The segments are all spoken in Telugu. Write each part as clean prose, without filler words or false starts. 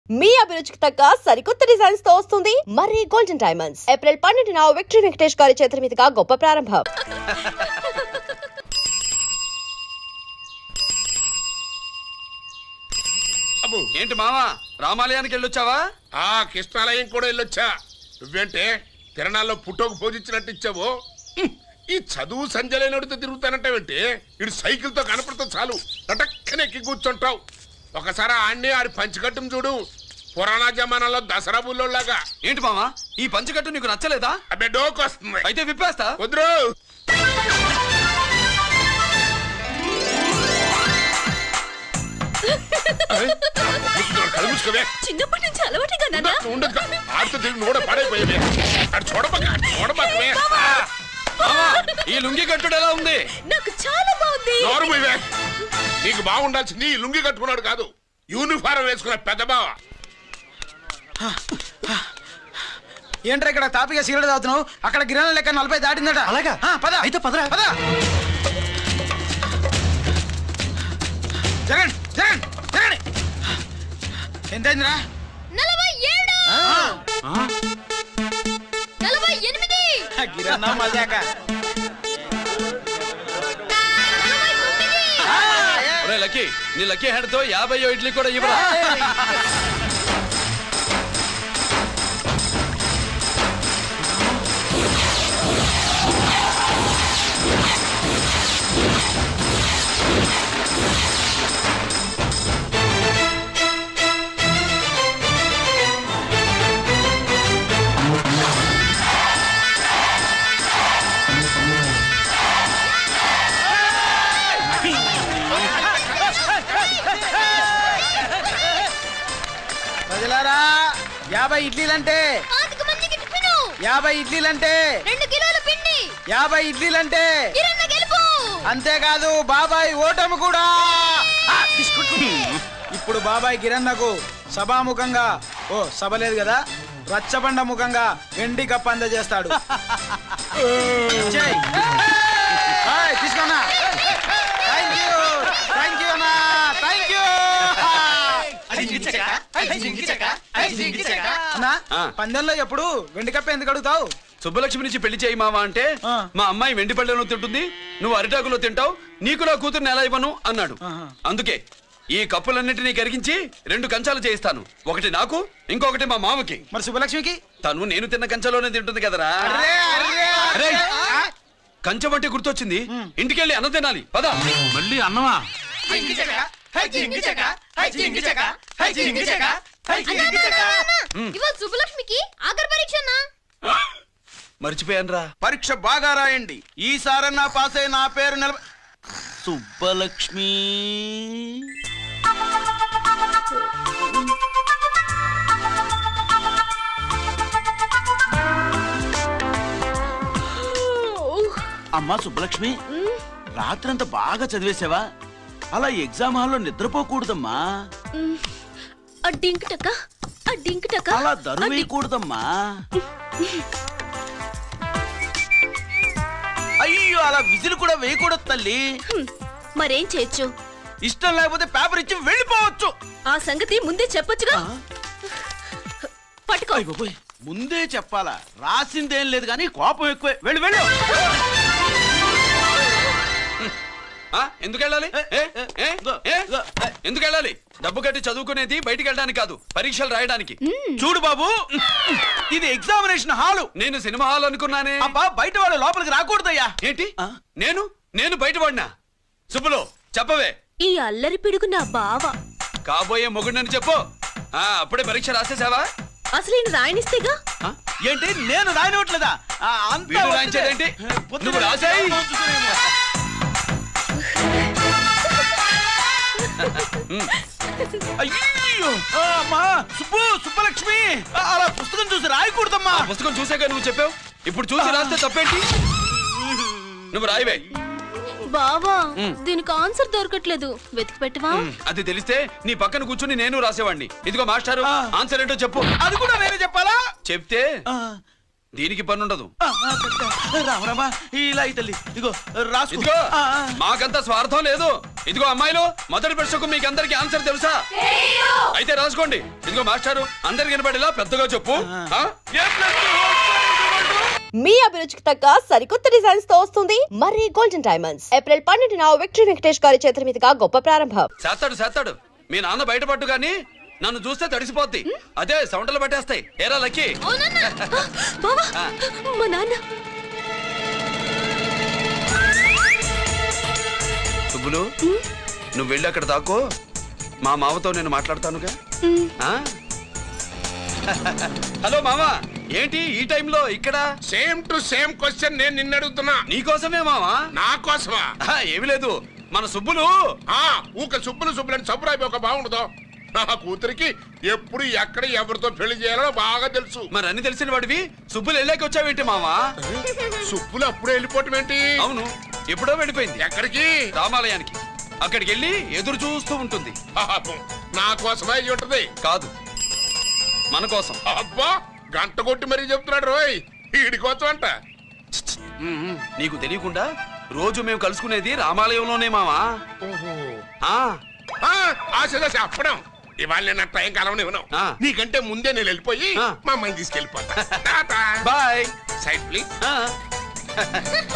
మీ అభిరుచికి తగ్గ సరికొత్త డిజైన్స్ తో వస్తుంది మర్రి గోల్డెన్ డైమండ్స్. ఏప్రిల్ 12న విక్టరీ వెంకటేష్ గారి చేతుల మీదుగా గొప్ప ప్రారంభం. ఏంటి మావా రామాలయానికి వెళ్ళొచ్చావా? కృష్ణాలయం కూడా వెళ్ళొచ్చా. నువ్వేంటే తిరణాల్లో పుట్టోకు పూజించినట్టు ఇచ్చావు. ఈ చదువు సంజలైనడితో తిరుగుతానంటావేంటి? ఇడు సైకిల్ తో కనపడితే చాలు తటక్కనెక్కి కూర్చుంటావు. ఒకసారి ఆడిని ఆడి పంచకట్టును చూడు, పురాణ జమానాలో దసరా బుల్లోలాగా. ఏంటి మావా ఈ పంచకట్టు నీకు నచ్చలేదా? అబ్బే డోకు వస్తుంది. అయితే విప్పేస్తా. కుదురు చిన్నప్పటి నుంచి అలవాటుగా ఆడితో తిరిగి కూడా పడైపోయావే. అటు చూడబోయే ఈ లుంగి కట్టుడు ఎలా ఉంది? నాకు చాలా బాగుంది. నీకు బాగుండాల్సింది ఈ లుంగి కట్టుకున్నాడు కాదు, యూనిఫారం వేసుకున్న పెద్ద బావ. ఏంట్రా ఇక్కడ తాపిగా సిగరెట్ తాగుతున్నావు? అక్కడ గిరాల లెక్క 40 దాటిందట. అలాగా? పద అయితే పదరా. పద. జరగండి జరగండి జరగండి. ఎంతైందిరా? 47 48 గిరన్నా మజాక. లక్కీ నీ లక్కీ హ్యాండ్ తో 50 ఇడ్లీ కూడా ఇవ్వరా? ప్రజలారా 50 ఇడ్లీలంటే 50 ఇడ్లీలంటే 2 కిలోల పిండి 50 ఇడ్లీలంటే కిరణ్ గెలుపు. అంతేకాదు బాబాయ్ ఓటమి కూడా. ఇప్పుడు బాబాయ్ కిరణ్కు సభాముఖంగా సభ లేదు కదా, రచ్చబండ ముఖంగా వెండి కప్ప అందజేస్తాడు. తీసుకోనా. థ్యాంక్ యూ అన్నా, థ్యాంక్ యూ. పందెంలో ఎప్పుడు వెండి కప్ప ఎందుకు అడుగుతావు? సుబ్బలక్ష్మి నుంచి పెళ్లి చేయి మావా అంటే మా అమ్మాయి వెండి పళ్ళెలో తింటుంది, నువ్వు అరిటాకులో తింటావు, నీకు నా కూతుర్ని ఎలా ఇవ్వను అన్నాడు. అందుకే ఈ కప్పులన్నిటినీ కరిగించి 2 కంచాలు చేయిస్తాను. ఒకటి నాకు, ఇంకొకటి మా మామకి. మరి సుబ్బలక్ష్మికి? తను నేను తిన్న కంచంలోనే తింటుంది కదరా. కంచం అంటే గుర్తొచ్చింది, ఇంటికెళ్ళి అన్నం తినాలి. పద. మళ్ళీ అన్నమా? ఇవాళ సుబ్బలక్ష్మికి ఆఖరి పరీక్ష. మర్చిపోయాను రా. పరీక్ష బాగా రాయండి, ఈసారన్నా పాస్ అయి నా పేరు సుబ్బలక్ష్మి. అమ్మా సుబ్బలక్ష్మి, రాత్రంతా బాగా చదివేసావా? అలా ఎగ్జామ్ హాల్లో నిద్రపోకూడదమ్మా. అలా దరువేయకూడదమ్మా. అయ్యో అలా విజిల్ కూడా వేయకూడదు తల్లి. మరేం చేయొచ్చు? ఇష్టం లేకపోతే పేపర్ ఇచ్చి వెళ్ళిపోవచ్చు. ఆ సంగతి ముందే చెప్పొచ్చుగా. పట్టుకో. ముందే చెప్పాలా? రాసిందేం లేదు కానీ కోపం ఎక్కువే. వెళ్ళు వెళ్ళు. ఎందుకు వెళ్ళాలి? ఎందుకు వెళ్ళాలి? డబ్బు కట్టి చదువుకునేది బయటికి వెళ్ళడానికి కాదు, పరీక్షలు రాయడానికి. చూడు బాబు, ఇది ఎగ్జామినేషన్ హాలు. నేను సినిమా హాల్ అనుకున్నానే. అబ్బా బయట వాళ్ళు లోపలికి రాకూడదయ్యా. ఏంటి? నేను బయటపడినా? సుబ్బులు చెప్పవే. ఈ అల్లరి పిడుగు నా బావ. కాబోయే మొగుడని చెప్పు. అప్పుడే పరీక్ష రాసేసావా? అసలు ఈయన రాయనిస్తేగా. ఏంటి నేను రాయనట్లేదా? రాయించేదేంటి? నువ్వు రాసాయి. అయ్యో అమ్మా సుబ్బలక్ష్మి, అలా పుస్తకం చూసి రాయకూడదమ్మా. పుస్తకం చూసాక నువ్వు చెప్పావు, ఇప్పుడు చూసి రాస్తే తప్పేంటి? నువ్వు రాయివే. బావా దీనికి ఆన్సర్ దొరకట్లేదు, వెతికి పెట్టవా? అది తెలిస్తే నీ పక్కన కూర్చుని నేను రాసేవాడిని. ఇదిగో మాస్టారు, ఆన్సర్ ఏంటో చెప్పు. అది కూడా నేనే చెప్పాలా? చెప్తే దీనికి పని ఉండదు. రామరామా ఇలా తల్లి ఇదిగో రాసుకో. ఇదిగో మాకంత స్వార్థం లేదు. ఇదిగో అమ్మాయిలు, మొదటి ప్రశ్నకు మీకు అందరికి ఆన్సర్ తెలుసా? అయితే రాసుకోండి. ఇదిగో మాస్టారు, అందరికి వినపడేలా పెద్దగా చెప్పు. మీ అభిరుచికి తగ్గ సరికొత్త డిజైన్స్ తో వస్తుంది మర్రి గోల్డెన్ డైమండ్స్. ఏప్రిల్ 12న విక్టరీ వెంకటేష్ గారి చేతుల మీదుగా గొప్ప ప్రారంభం. చేస్తాడు. మీ నాన్న బయటపట్టు గాని నన్ను చూస్తే తడిసిపోద్ది. అదే సౌంటలు పట్టేస్తాయి. ఏరా లక్కీ. బావా, మా నాన్న. సుబ్బులు, నువ్వు వెళ్ళి అక్కడ దాక్కో. మా మామతో నేను మాట్లాడతానుగా. ఆ? హలో మామా, ఏంటి ఈ టైంలో ఇక్కడ? సేమ్ టు సేమ్ క్వశ్చన్ నేను నిన్ను అడుగుతున్నా. నీకోసమే మామా. నా కోసమా? ఏమి లేదు, మన సుబ్బులు ఊక సుబ్బులని సబ్బురాయి ఒక బాగుండదు. నా కూతురికి ఎప్పుడు ఎక్కడ ఎవరితో పెళ్లి చేయాలో బాగా తెలుసు. మరి అన్ని తెలిసిన వాడివి సుబ్బులు వెళ్ళాక వచ్చావేంటి మామా? సుబ్బులు అప్పుడే వెళ్ళిపోవటం ఏంటి? అవును, ఎప్పుడో వెళ్ళిపోయింది. ఎక్కడికి? రామాలయానికి. అక్కడికి వెళ్ళి ఎదురు చూస్తూ ఉంటుంది. పాపం, నా కోసమే అయి ఉంటది. కాదు, మన కోసం. అబ్బా, గంట కొట్టి మరీ చెప్తున్నాడు రోయ్. వీడి కోసం అంట. నీకు తెలియకుండా రోజు మేము కలుసుకునేది రామాలయంలోనే మావా. ఆశగా చెప్పడం. ఇవాళ నేను టైం కాలం ఇవ్వను. నీకంటే ముందే నేను వెళ్ళిపోయి మా అమ్మాయిని తీసుకెళ్ళిపోతా. Bye. Side please.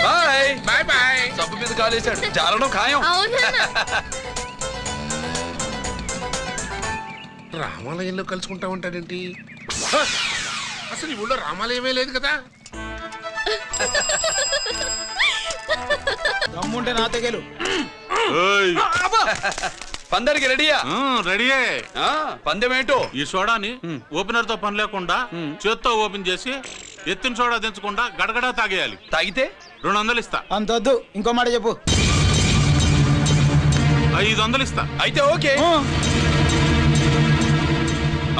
Bye bye bye. సబ్బు మీద కాలేశాడు, జారడం ఖాయం. రామాలయంలో కలుసుకుంటా ఉంటాడేంటి? అసలు ఈ ఊళ్ళో రామాలయమే లేదు కదా. దమ్ముంటే నా తెగలు. పందరికి రెడీయా? రెడీయే. పందెమేంటో? ఈ సోడాని ఓపెనర్ తో పని లేకుండా చేత్తో ఓపెన్ చేసి ఎత్తిన సోడా దించకుండా గడగడా తాగేయాలి. తాగితే 200 ఇస్తా. అంతొద్దు, ఇంకో మాట చెప్పు. 500 ఇస్తా. అయితే ఓకే.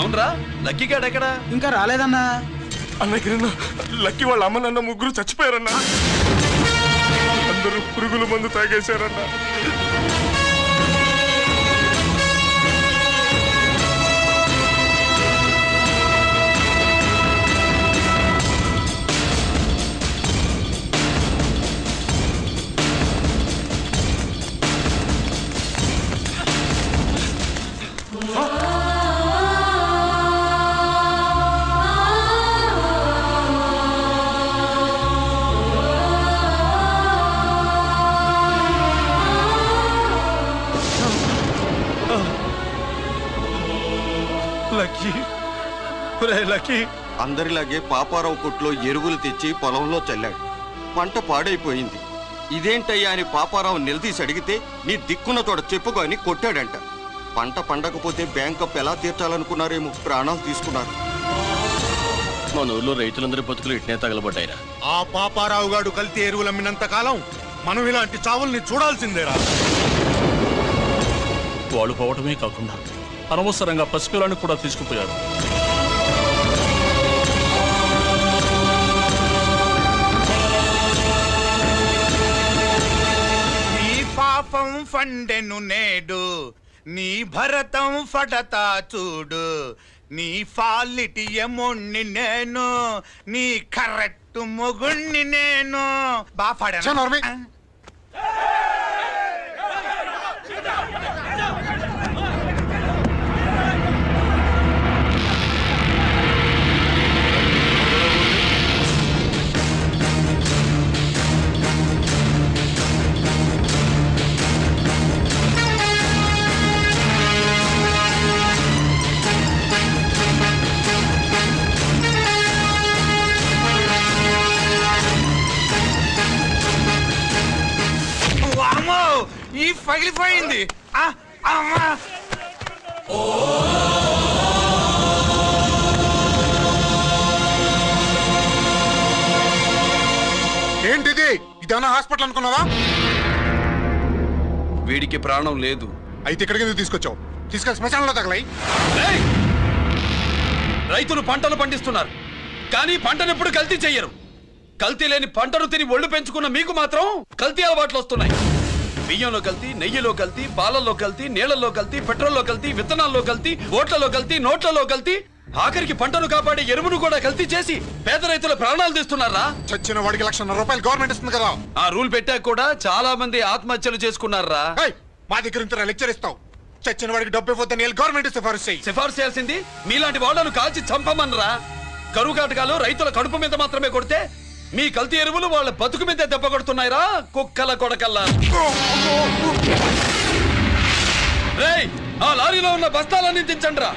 అవునరా, లక్కీ గాడు ఎక్కడా? ఇంకా రాలేదన్నా. అన్నగిరినా, లక్కీ వాళ్ళ అమ్మ నాన్న ముగ్గురు చచ్చిపోయారన్నా. అందరూ పురుగుల మందు తాగేశారన్నా. లక్కీ, అందరిలాగే పాపారావు కొట్లో ఎరువులు తెచ్చి పొలంలో చల్లాడు. పంట పాడైపోయింది. ఇదేంటయ్యా అని పాపారావు నిలదీసి అడిగితే నీ దిక్కున్న తోడ చెప్పుకో అని కొట్టాడంట. పంట పండకపోతే బ్యాంక్ అప్పు ఎలా తీర్చాలనుకున్నారేమో ప్రాణాలు తీసుకున్నారు. మన ఊర్లో రైతులందరి బతుకులు ఇట్నే తగలబడ్డాయిరా. ఆ పాపారావు గాడు కల్తీ ఎరువులు అమ్మినంత కాలం మనం ఇలాంటి చావుల్ని చూడాల్సిందేరా. వాళ్ళు పోవటమే కాకుండా అనవసరంగా పసిపిల్లని కూడా తీసుకుపోయారు. నీ పాపం ఫండెను నేడు, నీ భరతం ఫడతా చూడు. నీ ఫాలిటి ఎముణ్ణి నేను, నీ కరెక్ట్ మొగుణ్ణి నేను. బాగా ఈ పగిలిపోయింది. ఏంటిది? ఇదేమన్నా హాస్పిటల్ అనుకున్నావా? వీడికి ప్రాణం లేదు. అయితే ఇక్కడికి ఎందుకు తీసుకొచ్చావు? తీసుకెళ్ళి శ్మశానంలో తగలై. రైతులు పంటలు పండిస్తున్నారు, కానీ పంటను ఎప్పుడు కల్తీ చెయ్యరు. కల్తీ లేని పంటను తిని ఒళ్ళు పెంచుకున్న మీకు మాత్రం కల్తీ అలవాట్లు వస్తున్నాయి. బియ్యంలో కల్తీ, నెయ్యిలో కల్తీ, పాలల్లో కల్తీ, నీళ్లలో కల్తీ, పెట్రోల్లో కల్తీ, విత్తనాల్లో కల్తీ, ఓట్లలో కల్తీ, నోట్లలో కల్తీ, ఆఖరికి పంటను కాపాడే ఎరువును కూడా కల్తీ చేసి పేద రైతుల ప్రాణాలు తీస్తున్నారా? చచ్చిన వాడికి ₹1,00,000 గవర్నమెంట్ ఇస్తుంది కదా. ఆ రూల్ పెట్టాక కూడా చాలా మంది ఆత్మహత్యలు చేసుకున్నారా? ఏయ్, మా దగ్గర ఇంత లెక్చర్ ఇస్తావు. చచ్చిన వాడికి డబ్బు ఇవ్వద్దని గవర్నమెంట్ సిఫారసు చేయి. సిఫార్సు చేయాల్సింది మీలాంటి వాళ్ళను కాల్చి చంపమనరా? కరువు కాటకాలు రైతుల కడుపు మీద మాత్రమే కొడితే మీ కల్తీ ఎరువులు వాళ్ళ బతుకు మీద దెబ్బ కొడుతున్నాయిరా కుక్కల కొడకల్లా. రేయ్, ఆ లారీలో ఉన్న బస్తాలన్నీ దించండిరా.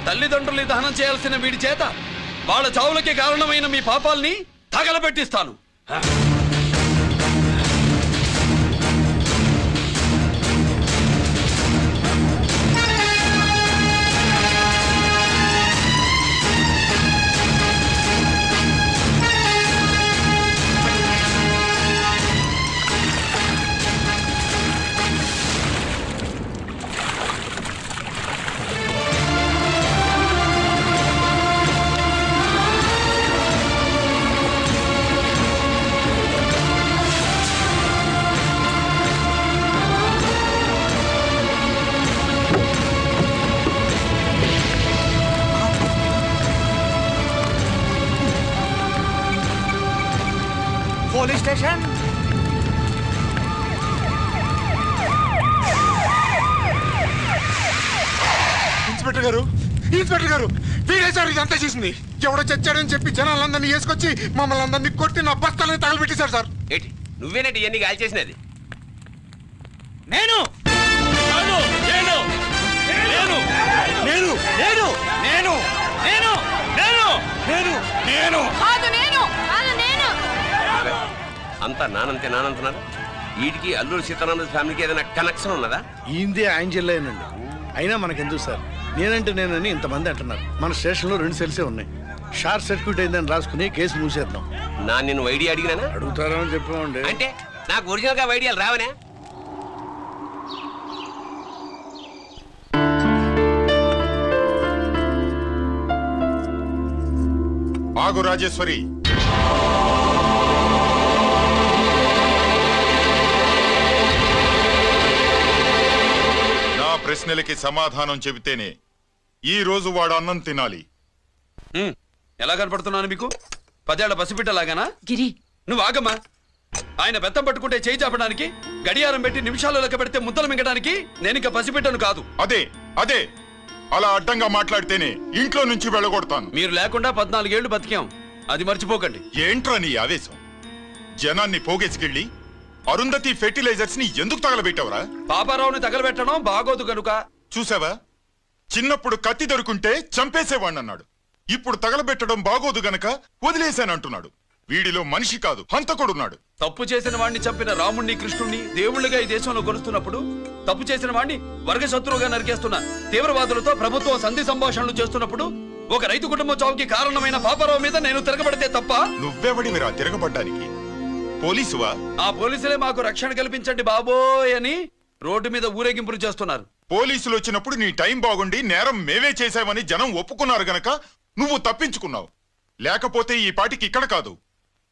తల్లిదండ్రుల్ని దహనం చేయాల్సిన వీడి చేత వాళ్ళ చావులకి కారణమైన మీ పాపాల్ని తగలబెట్టిస్తాను. Police station. ఇన్స్పెక్టర్ గారు, ఇన్స్పెక్టర్ గారు, వీడే సార్ ఇదంతా చేసింది. ఎవడో చచ్చాడని చెప్పి జనాలందరినీ వేసుకొచ్చి మమ్మల్ని అందరినీ కొట్టి నా బస్తాలని తగలబెట్టేశారు సార్. ఏంటి నువ్వేనండి ఇవన్నీ గాలి చేసినది? నేను నేను నేను నేను నేను నేను నేను నేను నేను నేను అంతా నానంతే నానంటున్నారు. వీటికి అల్లూరు సీతారామరాజు ఫ్యామిలీకి ఏదైనా కనెక్షన్ ఉన్నదా? ఈందే ఆయన జిల్లానండి. అయినా మనకెందుకు సార్, నేనంటే నేనని ఇంతమంది అంటున్నారు. మన స్టేషన్లో 2 సెల్సే ఉన్నాయి. షార్ట్ సర్క్యూట్ అయిందని రాసుకుని కేసు మూసేద్దాం. నేను ఐడియా అడిగినా? అడుగుతారా అని చెప్పామండి. అంటే నాకు ఒరిజినల్ గా ఐడియాలు రావనే? ఆగు రాజేశ్వరి. నా ప్రశ్నలకి సమాధానం చెబితేనే ఈ రోజు వాడు అన్నం తినాలి. ఎలా కనపడుతున్నాను మీకు? 10 ఏళ్ల పసిపిట్టలాగానా? గిరి, నువ్వు ఆగమ్మా. ఆయన బెత్తం పట్టుకుంటే చేయి చాపడానికి, గడియారం పెట్టి నిమిషాలు లెక్క పెడితే ముద్దలు మింగడానికి నేను ఇంకా పసిపిట్టను కాదు. అదే అదే అలా అడ్డంగా మాట్లాడితేనే ఇంట్లో నుంచి వెళ్ళగొడతాను. మీరు లేకుండా 14 ఏళ్లు బతికాం, అది మర్చిపోకండి. ఏంట్రా నీ ఆవేశం? జనాన్ని పోగేసుకెళ్ళి అరుంధతి ఫెర్టిలైజర్స్ ని ఎందుకు తగలబెట్టావురా? పాపారావుని తగలబెట్టడం బాగోదు గనుక. చూసావా, చిన్నప్పుడు కత్తి దొరుకుంటే చంపేసేవాణ్ణన్నాడు. ఇప్పుడు తగలబెట్టడం బాగోదు గనక వదిలేశానంటున్నాడు. వీడిలో మనిషి కాదు హంతకుడున్నాడు. తప్పు చేసిన వాడిని చంపిన రాముణ్ణి కృష్ణుణ్ణి దేవుళ్ళుగా ఈ దేశంలో కొలుస్తున్నప్పుడు తప్పు చేసిన వాడిని వర్గ శత్రువుగా నరికేస్తున్న తీవ్రవాదులతో ప్రభుత్వం సంధి సంభాషణలు చేస్తున్నప్పుడు ఒక రైతు కుటుంబం చావుకి కారణమైన పాపారావు మీద నేను తిరగబడితే తప్ప? నువ్వెవడివిరా తిరగబడ్డానికి? పోలీసువా? ఆ పోలీసులే మాకు రక్షణ కల్పించండి బాబోయ్ అని రోడ్డు మీద ఊరేగింపులు చేస్తున్నారు. పోలీసులు వచ్చినప్పుడు నీ టైం బాగుండి నేరం మేమే చేశామని జనం ఒప్పుకున్నారు గనక నువ్వు తప్పించుకున్నావు. లేకపోతే ఈ పాటికి ఇక్కడ కాదు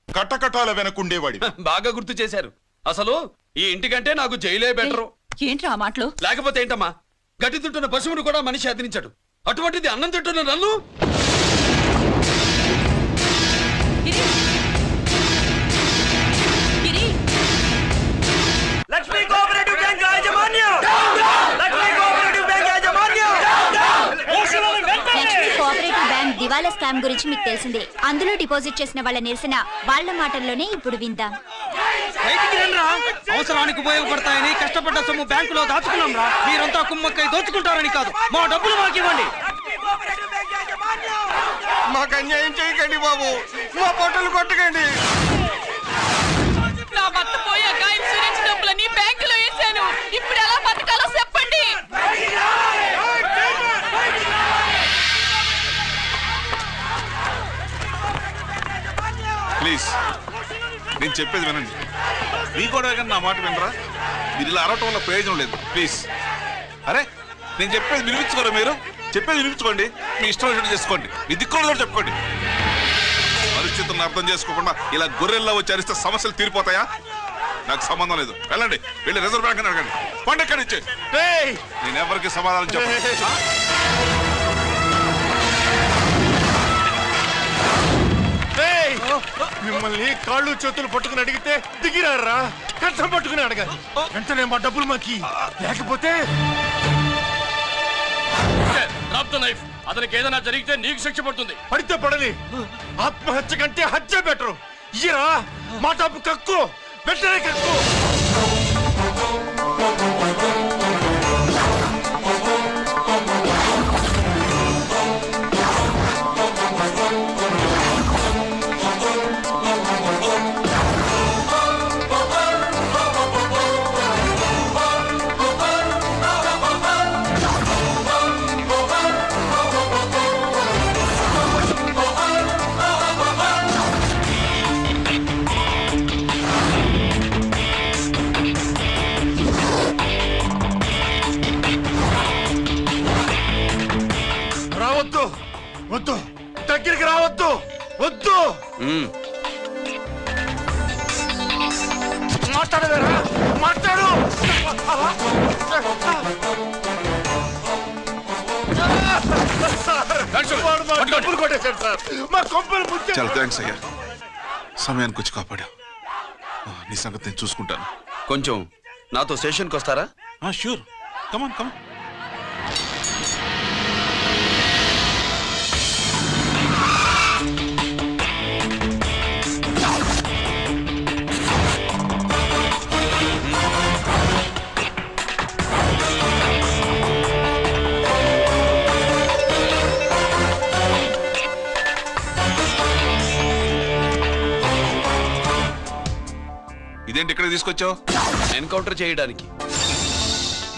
కటకటాల వెనకుండేవాడి. బాగా గుర్తు చేశారు. అసలు ఈ ఇంటికంటే నాకు జైలే బెటరు. ఏంట్రా ఆ మాటలు? లేకపోతే ఏంటమ్మా, గడ్డి తింటున్న పశువును కూడా మనిషి అదిరించాడు, అటువంటిది అన్నం తింటున్న నన్ను? లక్ష్మీ కోఆపరేటివ్ బ్యాంక్ యాజమాన్యం! లక్ష్మీ కోఆపరేటివ్ బ్యాంక్ యాజమాన్యం! లక్ష్మీ కోఆపరేటివ్ బ్యాంక్ దివాలా స్కామ్ గురించి మీకు తెలిసిందే. అందులో డిపాజిట్ చేసిన వాళ్ళ నిరసన వాళ్ళ మాటల్లోనే ఇప్పుడు విందాం. అవసరానికి ఉపయోగపడతాయని కష్టపడ్డ సొమ్ము బ్యాంకులో దాచుకున్నాం రా. మీరంతా కుమ్మక్కై దోచుకుంటారని కాదు, మా డబ్బులు మాకు ఇవ్వండి. మాకు అన్యాయం చేయకండి బాబు, మా పొట్టలు కొట్టకండి. నా భర్త పోయాక ఇన్సూరెన్స్ డబ్బులని బ్యాంకులో వేసాను. ఇప్పుడు ఎలా బతకాలో చెప్పండి. ప్లీజ్ నేను చెప్పేది వినండి. మీ కూడా నా మాట వినరా? మీరు ఇలా అరవటం వల్ల ప్రయోజనం లేదు. ప్లీజ్. అరే నేను చెప్పేది వినిపించుకోరా? మీరు చెప్పేది వినిపించుకోండి, మీ ఇష్టం వచ్చినట్టు చేసుకోండి, మీ దిక్కులో చెప్పుకోండి. పరిస్థితులను అర్థం చేసుకోకుండా ఇలా గొర్రెల్లో వచ్చి అరిస్తే సమస్యలు తీరిపోతాయా? నాకు సంబంధం లేదు. వెళ్ళండి, వెళ్ళి రిజర్వ్ బ్యాంక్ అని అడగండి. పండు ఎక్కడి నుంచి? నేను ఎవరికి సమాధానం చెప్పను. మిమ్మల్ని కాళ్ళు చేతులు పట్టుకుని అడిగితే దిగిరారా? కష్టం పట్టుకుని అడగాలి. వెంటనే మా డబ్బులు మాకి, లేకపోతే అతనికి ఏదైనా జరిగితే నీకు శిక్ష పడుతుంది. పడితే పడని, ఆత్మహత్య కంటే హత్య బెటరు. ఇయ్యరా మా డబ్బు, కక్కు, వెంటనే కక్కు. వద్దు, దగ్గరికి రావద్దు, వద్దు. మాట్లాడవేరా? మాట్లాడు. డబ్బులు కొట్టేశాడు సార్, మా కొంపలు ముచ్చాడు. చాలా థ్యాంక్స్ అయ్యా, సమయానికి వచ్చి కాపాడా. నీ సంగతి నేను చూసుకుంటాను. కొంచెం నాతో స్టేషన్కి వస్తారా? షూర్, కమాన్ కమాన్. ఇదేంటి ఇక్కడ తీసుకొచ్చావు? ఎన్కౌంటర్ చేయడానికి.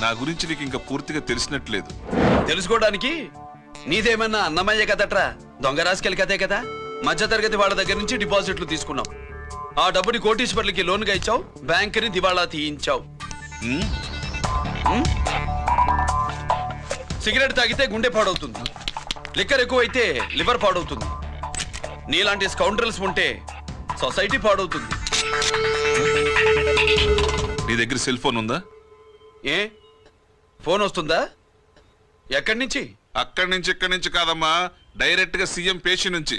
నా గురించి నీకు ఇంకా పూర్తిగా తెలిసినట్లేదు. తెలుసుకోవడానికి నీదేమన్నా అన్నమయ్య కదట్రా, దొంగ రాసుకెళ్ళి కదే కదా. మధ్యతరగతి వాళ్ళ దగ్గర నుంచి డిపాజిట్లు తీసుకున్నావు, ఆ డబ్బుని కోటీశ్వర్లకి లోన్గా ఇచ్చావు, బ్యాంకుని దివాళా తీయించావు. సిగరెట్ తాగితే గుండె పాడవుతుంది, లిక్కర్ ఎక్కువైతే లివర్ పాడవుతుంది. నీలాంటి స్కౌండ్రల్స్ ఉంటే సొసైటీ పాడవుతుంది. నీ దగ్గర సెల్ ఫోన్ ఉందా? ఏ ఫోన్ వస్తుందా? ఎక్కడి నుంచి? అక్కడి నుంచి ఇక్కడి నుంచి కాదమ్మా, డైరెక్ట్ గా సీఎం పేషి నుంచి.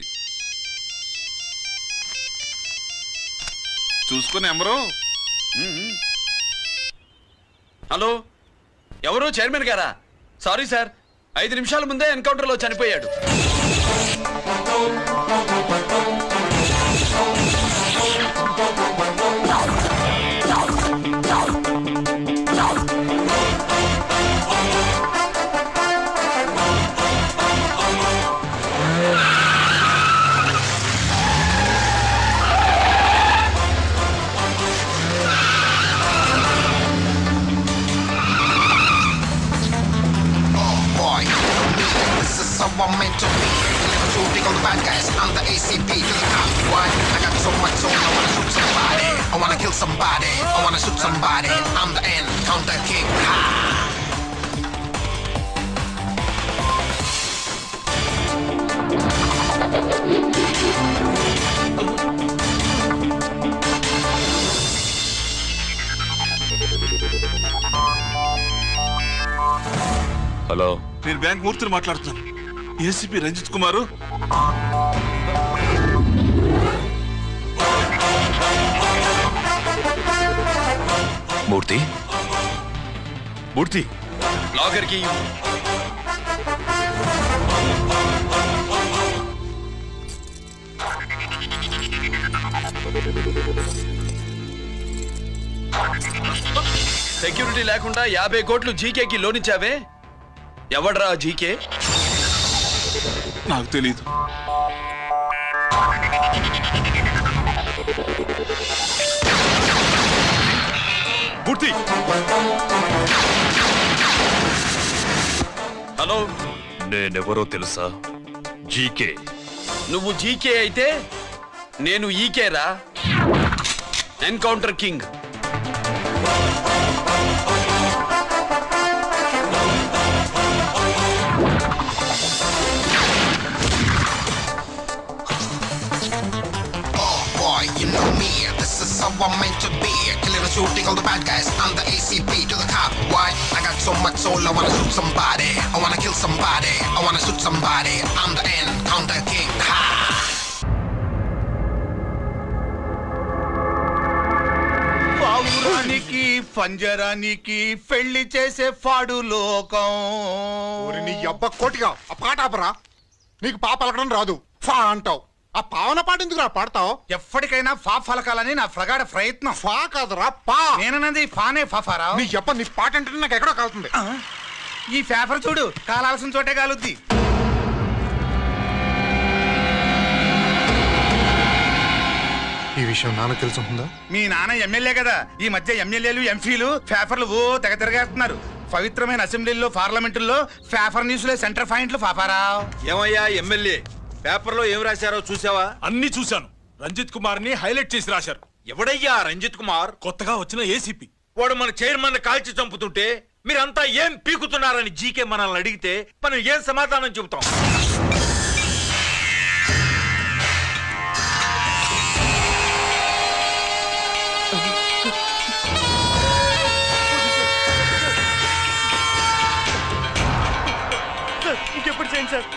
చూసుకుని ఎవరు? హలో, ఎవరు? చైర్మన్ గారా? సారీ సార్, 5 నిమిషాల ముందే ఎన్కౌంటర్ లో చనిపోయాడు. somebody. I wanna shoot somebody. I'm the encounter king. Ha! Hello, నేను బ్యాంక్ మూర్తిని మాట్లాడుతున్నాను. ఏసీపీ రంజిత్ కుమారు. మూర్తి మూర్తి లాకర్ కి సెక్యూరిటీ లేకుండా 50 కోట్లు జీకేకి లోన్ ఇచ్చావే, ఎవడ్రా జీకే? నాకు తెలీదు. మూర్తి, హలో, నేనెవరో తెలుసా? జీకే. నువ్వు జీకే అయితే నేను ఈకే రా, encounter king. You know me, this is how I'm meant to be. Killing and shooting all the bad guys. I'm the ACP to the top. Why? I got so much soul, I wanna shoot somebody. I wanna kill somebody. I wanna shoot somebody. I'm the encounter king. Ha! పావురానికి పంజరానికి పెళ్లి చేసే ఫాడు లోకం. నీ అబ్బ కోటిగా ఆ పాట ఆపరా. నీకు పాప పలకడం రాదు, ఫా అంటావు. ఆ పావన పాట ఎందుకు రా పాడతావు? ఎప్పటికైనా ఫా ఫలకాలని నా ప్రగాఢ ప్రయత్నం. ఫా కాదురా పా. నేనన్నది ఫానే ఫాఫారా. నీ అబ్బ నీ పాట అంటే నాకు ఎక్కడో కాలుతుంది. ఈ పేపర్ చూడు, కాలాల్సిన చోటే కాలుద్ది. ఈ విషయం నాన్న తెలుసుందా? మీ నాన్న ఎమ్మెల్యే కదా. ఈ మధ్య ఎమ్మెల్యేలు ఎంపీలు పేపర్లు ఓ తెగ తిరగేస్తున్నారు. పవిత్రమైన అసెంబ్లీల్లో పార్లమెంటుల్లో పేపర్ న్యూస్లో సెంటర్ పాయింట్లు పాపారా. ఏమయ్యా ఎమ్మెల్యే, పేపర్లో ఏం రాశారో చూసావా? అన్ని చూశాను. రంజిత్ కుమార్ ని హైలైట్ చేసి రాశారు. ఎవడయ్యా రంజిత్ కుమార్? కొత్తగా వచ్చిన ఏసీపీ. వాడు మన చైర్మన్ కాల్చి చంపుతుంటే మీరంతా ఏం పీకుతున్నారని జీకే మనల్ని అడిగితే మనం ఏం సమాధానం చెబుతాం? ఇంకెప్పుడు చేయండి సార్.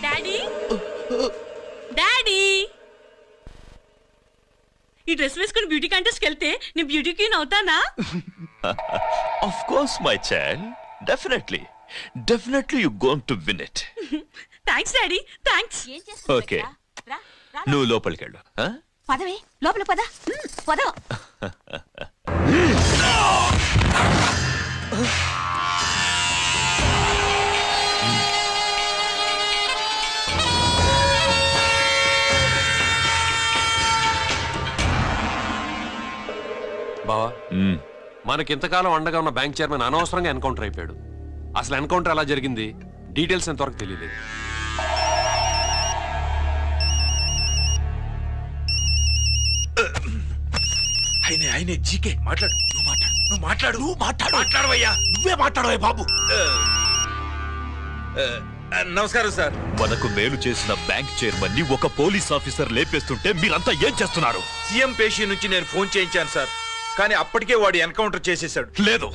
డాడీ, డాడీ, ఈ డ్రెస్ వేసుకుని బ్యూటీ కాంటెస్ట్కి వెళ్తే నేను బ్యూటీ క్వీన్ అవుతానా? Of course, my child. Definitely you're going to win it. Thanks daddy, thanks. Okay. నువ్వు లోపలికెళ్ళు. పదవే లోపల పద పద. బావా, మనకింతకాలం అండగా ఉన్న బ్యాంక్ చైర్మన్ అనవసరంగా ఎన్కౌంటర్ అయిపోయాడు. అసలు ఎన్కౌంటర్ ఎలా జరిగింది, డీటెయిల్స్ ఎంతవరకు తెలియదు. ఆయనే జీకే. మాట్లాడు, నువ్వు మాట్లాడవయ్యా. నువ్వే మాట్లాడవయ్యా బాబు. నమస్కారం సార్. మనకు మేలు చేసిన బ్యాంక్ చైర్మన్ ని ఒక పోలీస్ ఆఫీసర్ లేపేస్తుంటే మీరంతా ఏం చేస్తున్నారు? సీఎం పేషీ నుంచి నేను ఫోన్ చేయించాను సార్, కానీ అప్పటికే వాడు ఎన్కౌంటర్ చేసేశాడు. లేదు,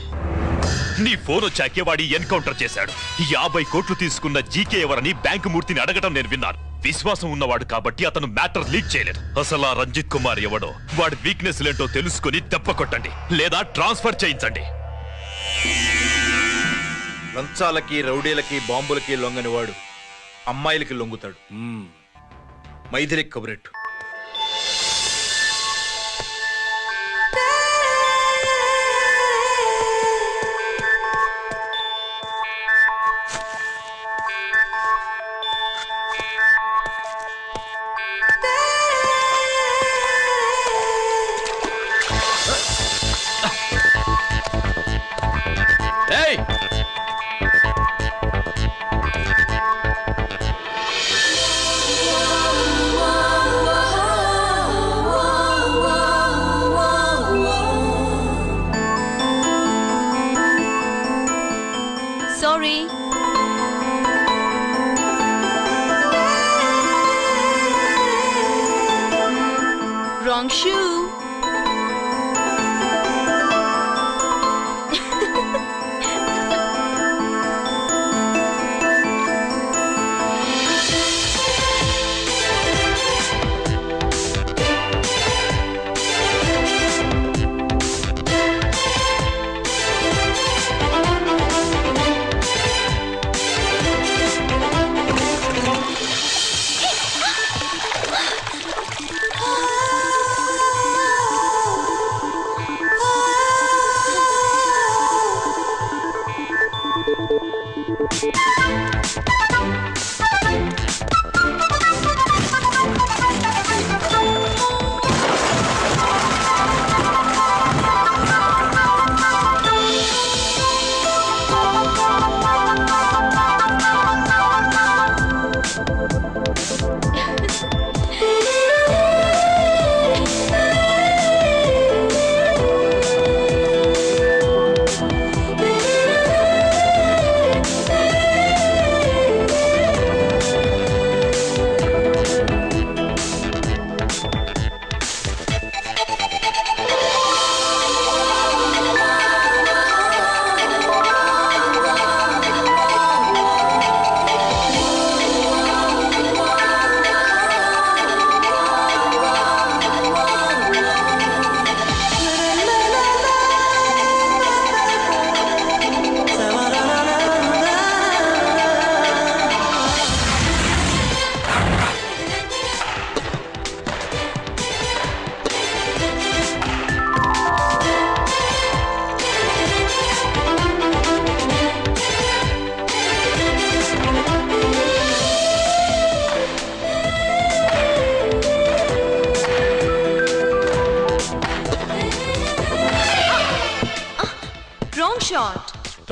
నీ ఫోన్ వచ్చాకే వాడి ఎన్కౌంటర్ చేశాడు. 50 కోట్లు తీసుకున్న జీకే ఎవరని బ్యాంకు మూర్తిని అడగడం నేను విన్నాను. విశ్వాసం ఉన్నవాడు కాబట్టి అతను మ్యాటర్ లీక్ చేయలేదు. అసలు ఆ రంజిత్ కుమార్ ఎవడో, వాడి వీక్నెస్ ఏంటో తెలుసుకుని దెబ్బ కొట్టండి, లేదా ట్రాన్స్ఫర్ చేయించండి. లంచాలకి, రౌడీలకి, బాంబులకి లొంగని వాడు అమ్మాయిలకి లొంగుతాడు. మైథిలి కబురెట్టు. Wrong shoe.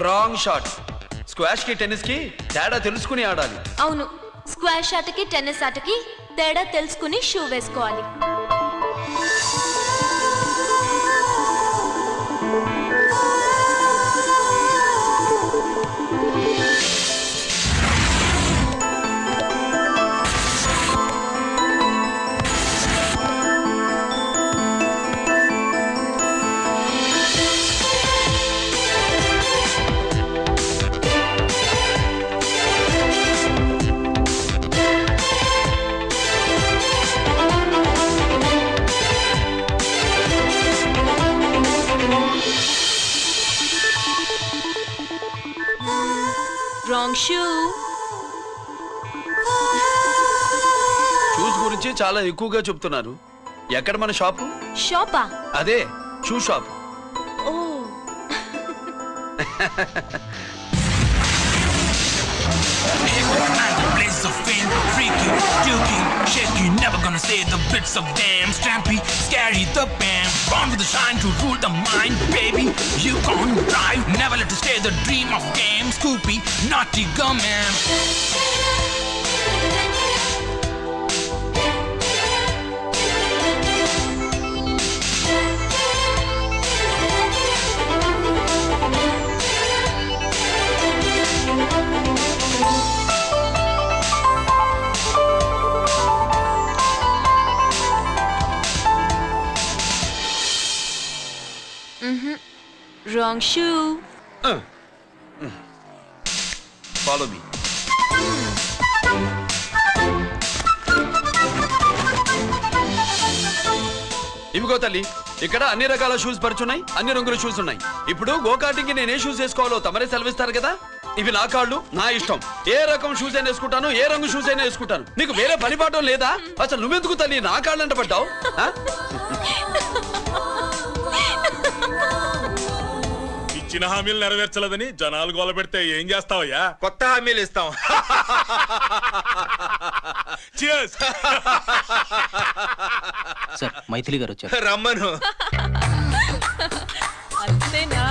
Wrong shot. Squash కి టెన్నిస్ కి తేడా తెలుసుకుని ఆడాలి. అవును, స్క్వాష్ ఆటకి టెన్నిస్ ఆటకి తేడా తెలుసుకుని షూ వేసుకోవాలి. Wrong shoe. షూస్ గురించి చాలా ఎక్కువగా చెప్తున్నారు. ఎక్కడ మన షాపు? షాపా? అదే షూ షాప్. ఓ Blaze of fame, freaky, dukey, shaky, never gonna say the bits of damn stampy, scary the band, born with the shine to rule the mind, baby, you gon' drive, never let to stay the dream of game, Scoopy, naughty gumman. Wrong shoe. Follow me. ఇవిగో తల్లి, ఇక్కడ అన్ని రకాల షూస్ పరుచున్నాయి, అన్ని రంగుల షూస్ ఉన్నాయి. ఇప్పుడు గోకార్టింగ్ కి నేను ఏ షూస్ వేసుకోవాలో తమరే సెలవిస్తారు కదా. ఇవి నా కాళ్ళు, నా ఇష్టం. ఏ రకం షూస్ అయినా వేసుకుంటాను, ఏ రంగు షూస్ అయినా వేసుకుంటాను. నీకు వేరే పనిపాఠం లేదా? అసలు నువ్వెందుకు తల్లి నా కాళ్ళంట పడ్డావు? ఇచ్చిన హామీలు నెరవేర్చలేదని జనాలు గోల పెడితే ఏం చేస్తావయ్యా? కొత్త హామీలు ఇస్తాం. సార్, మైథిలి గారు వచ్చారు. రమ్మను. అంతేనా?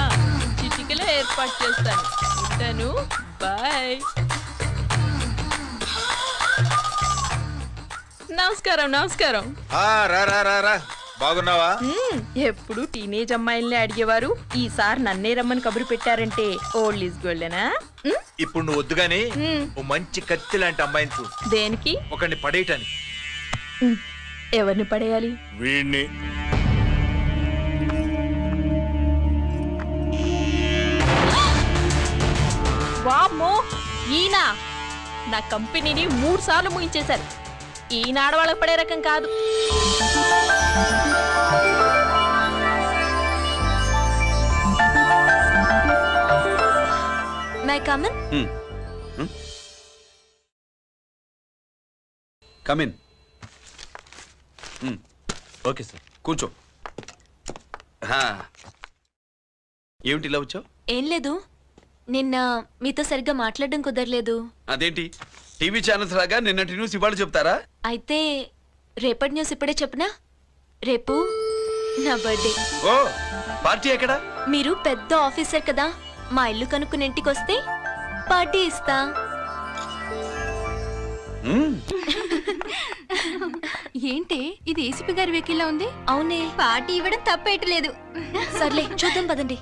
చిటికలో ఏర్పాటు చేస్తాను. ఉంటాను. బాయ్. నమస్కారం. నమస్కారం. రా రా రా రా. బాగున్నావా? ఎప్పుడు టీనేజ్ అమ్మాయిల్ని అడిగేవారు, ఈసారి నన్నే రమ్మని కబురు పెట్టారంటే ఓల్డ్ ఈజ్ గోల్డెనా? ఇప్పుడు నువ్వు వద్దు గానీ ఓ మంచి కత్తి లాంటి అమ్మాయిని చూ. దేనికి? ఒకడిని పడేయటానికి. ఎవరిని పడేయాలి? వీణ్ణి. వామ్మో, ఈయన నా కంపెనీని 3 సార్లు ముగించేశారు. ఈయన ఆడవాళ్ళకి పడే రకం కాదు. My come on? Come in. Okay sir. కూర్చో. ఏమిటి ఇలా వచ్చావు? ఏం లేదు, నిన్న మీతో సరిగ్గా మాట్లాడడం కుదరలేదు. అదేంటి టీవీ ఛానల్స్ లాగా నిన్నటి న్యూస్ ఇవాళ చెప్తారా? అయితే రేపటి న్యూస్ ఇప్పుడే చెప్పనా? రేపు నా బర్త్డే. ఓ, పార్టీ ఎక్కడా? మీరు పెద్ద ఆఫీసర్ కదా, మా ఇల్లు కనుక్కుని ఇంటికి వస్తే పార్టీ ఇస్తా. ఏంటి ఇది ఏసీపీ గారి వెహికల్ లా ఉంది? అవునే, పార్టీ ఇవ్వడం తప్పేయట్లేదు. సర్లే చూద్దాం పదండి.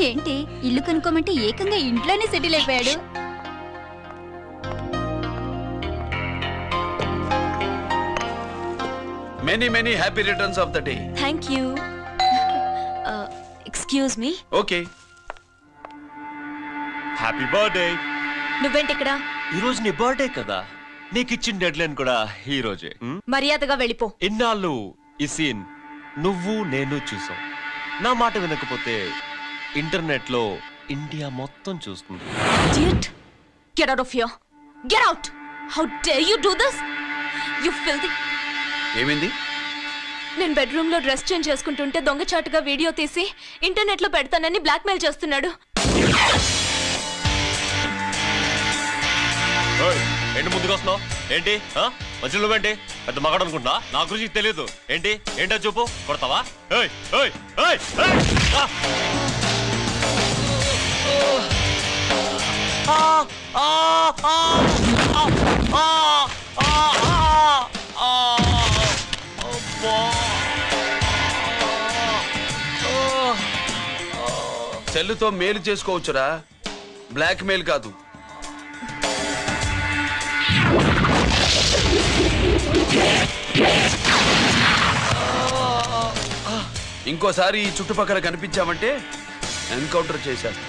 ఏంటి ఇల్లు కనుక్కోమంటే ఏకంగా ఇంట్లోనే సెటిల్ అయిపోయాడు. Many many happy returns of the day. Thank you. Excuse me. Okay. Happy birthday. నువ్వేంటి ఇక్కడ? ఈ రోజు నీ బర్త్డే కదా, నీకు ఇచ్చిన డెడ్ లైన్ కూడా ఈ రోజే. మర్యాదగా వెళ్ళిపో. ఇన్నాళ్ళు ఈ సీన్ నువ్వు నేను చూసాం. నా మాట వినకపోతే ఇంటర్నెట్ లో ఇండియా మొత్తం చూస్తుంది. Idiot! Get out of here! Get out! How dare you do this? You filthy! ఏమైంది? నేను బెడ్రూమ్ లో డ్రెస్ చేంజ్ చేసుకుంటుంటే దొంగచాటుగా వీడియో తీసి ఇంటర్నెట్ లో పెడతానని బ్లాక్మెయిల్ చేస్తున్నాడు. ఏంటి ముందుకు వస్తున్నావు? ఏంటి మధ్యలో ఏంటి? పెద్ద మగాడు అనుకుంటా, నా గురించి తెలియదు. ఏంటి ఏంటో చూపు, కొడతావా? సెల్లుతో మేలు చేసుకోవచ్చురా, బ్లాక్ మెయిల్ కాదు. ఇంకోసారి ఈ చుట్టుపక్కల కనిపించామంటే ఎన్కౌంటర్ చేశాను.